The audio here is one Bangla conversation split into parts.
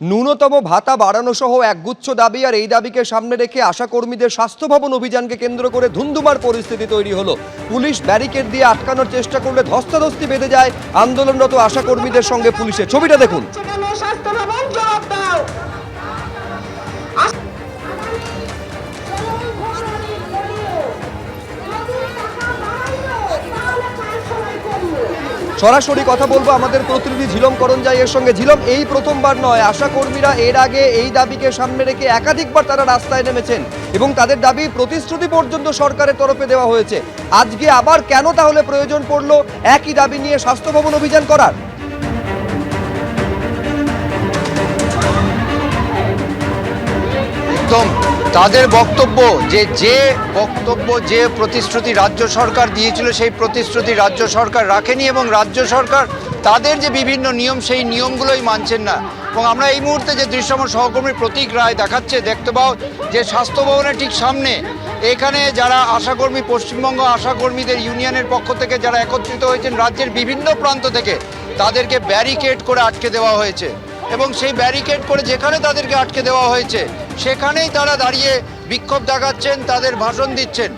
ন্যূনতম ভাতা বাড়ানো সহ একগুচ্ছ দাবি, আর এই দাবিকে সামনে রেখে আশা কর্মীদের স্বাস্থ্য ভবন অভিযানকে কেন্দ্র করে ধুন্ধুমার পরিস্থিতি তৈরি হলো। পুলিশ ব্যারিকেড দিয়ে আটকানোর চেষ্টা করলে ধস্তাধস্তি বেঁধে যায় আন্দোলনরত আশা কর্মীদের সঙ্গে পুলিশের। ছবিটা দেখুন। সরাসরি কথা বলবো আমাদের প্রতিনিধি ঝিলম করঞ্জাই এর সঙ্গে। ঝিলম, এই প্রথমবার নয়, আশা কর্মীরা এর আগে এই দাবিকে সামনে রেখে একাধিকবার তারা রাস্তায় নেমেছেন এবং তাদের দাবি প্রতিশ্রুতি পর্যন্ত সরকারের তরফে দেওয়া হয়েছে। আজকে আবার কেন তাহলে প্রয়োজন পড়লো একই দাবি নিয়ে স্বাস্থ্য ভবন অভিযান করার? একদম তাদের বক্তব্য যে প্রতিশ্রুতি রাজ্য সরকার দিয়েছিল সেই প্রতিশ্রুতি রাজ্য সরকার রাখেনি এবং রাজ্য সরকার তাদের যে বিভিন্ন নিয়ম সেই নিয়মগুলোই মানছেন না। এবং আমরা এই মুহূর্তে যে দৃশ্যম সহকর্মী প্রতীক রায় দেখাচ্ছে, দেখতে পাও যে স্বাস্থ্য ভবনের ঠিক সামনে এখানে যারা আশাকর্মী, পশ্চিমবঙ্গ আশাকর্মীদের ইউনিয়নের পক্ষ থেকে যারা একত্রিত হয়েছেন রাজ্যের বিভিন্ন প্রান্ত থেকে, তাদেরকে ব্যারিকেড করে আটকে দেওয়া হয়েছে এবং সেই ব্যারিকেড করে যেখানে তাদেরকে আটকে দেওয়া হয়েছে সেখানেই তারা দাঁড়িয়ে বিক্ষোভ দেখাচ্ছেন, তাদের ভাষণ দিচ্ছেন।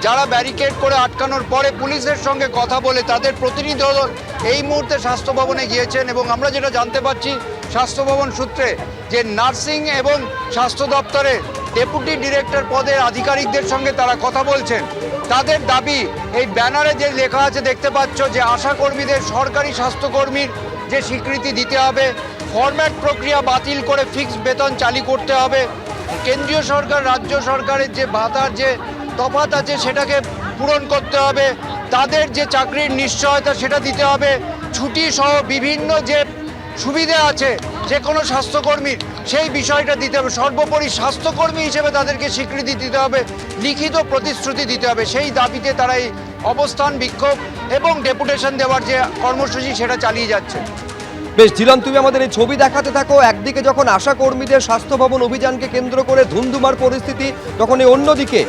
যারা ব্যারিকেড করে আটকানোর পরে পুলিশের সঙ্গে কথা বলে তাদের প্রতিনিধি দল এই মুহূর্তে স্বাস্থ্য ভবনে গিয়েছেন এবং আমরা যেটা জানতে পারছি স্বাস্থ্য ভবন সূত্রে যে নার্সিং এবং স্বাস্থ্য দপ্তরের ডেপুটি ডিরেক্টর পদের আধিকারিকদের সঙ্গে তারা কথা বলছেন। তাদের দাবি, এই ব্যানারে যে লেখা আছে দেখতে পাচ্ছ যে আশাকর্মীদের সরকারি স্বাস্থ্যকর্মীর যে স্বীকৃতি দিতে হবে, ফরম্যাট প্রক্রিয়া বাতিল করে ফিক্সড বেতন চালু করতে হবে, কেন্দ্রীয় সরকার রাজ্য সরকারের যে ভাতার যে তফাৎ আছে সেটাকে পূরণ করতে হবে, তাদের যে চাকরির নিশ্চয়তা সেটা দিতে হবে, ছুটি সহ বিভিন্ন যে সুবিধা আছে যে কোনো স্বাস্থ্যকর্মীর সেই বিষয়টা দিতে হবে, সর্বোপরি স্বাস্থ্যকর্মী হিসেবে তাদেরকে স্বীকৃতি দিতে হবে, লিখিত প্রতিশ্রুতি দিতে হবে। সেই দাবিতে তারা এই অবস্থান, বিক্ষোভ এবং ডেপুটেশন দেওয়ার যে কর্মসূচি সেটা চালিয়ে যাচ্ছে। বেশ ঝিলম, তুমি আমাদের এই ছবি দেখাতে থাকো। একদিকে যখন আশা কর্মীদের স্বাস্থ্য ভবন অভিযানকে কেন্দ্র করে ধুন্ধুমার পরিস্থিতি, তখন এই অন্যদিকে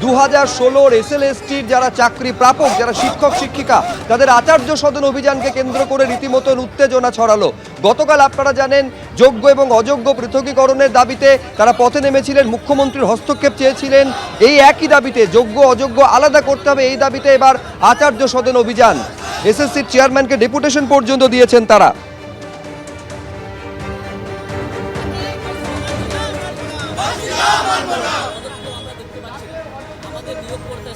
2016 SLSTর যারা চাকরি প্রাপক, যারা শিক্ষক শিক্ষিকা, তাদের আচার্য সদন অভিযানকে কেন্দ্র করে রীতিমতন উত্তেজনা ছড়ালো। গতকাল আপনারা জানেন যোগ্য এবং অযোগ্য পৃথকীকরণের দাবিতে তারা পথে নেমেছিলেন, মুখ্যমন্ত্রীর হস্তক্ষেপ চেয়েছিলেন। এই একই দাবিতে যোগ্য অযোগ্য আলাদা করতে হবে, এই দাবিতে এবার আচার্য সদন অভিযান। SSCর চেয়ারম্যানকে ডেপুটেশন পর্যন্ত দিয়েছেন তারা। আমাদের নিয়োগ করতে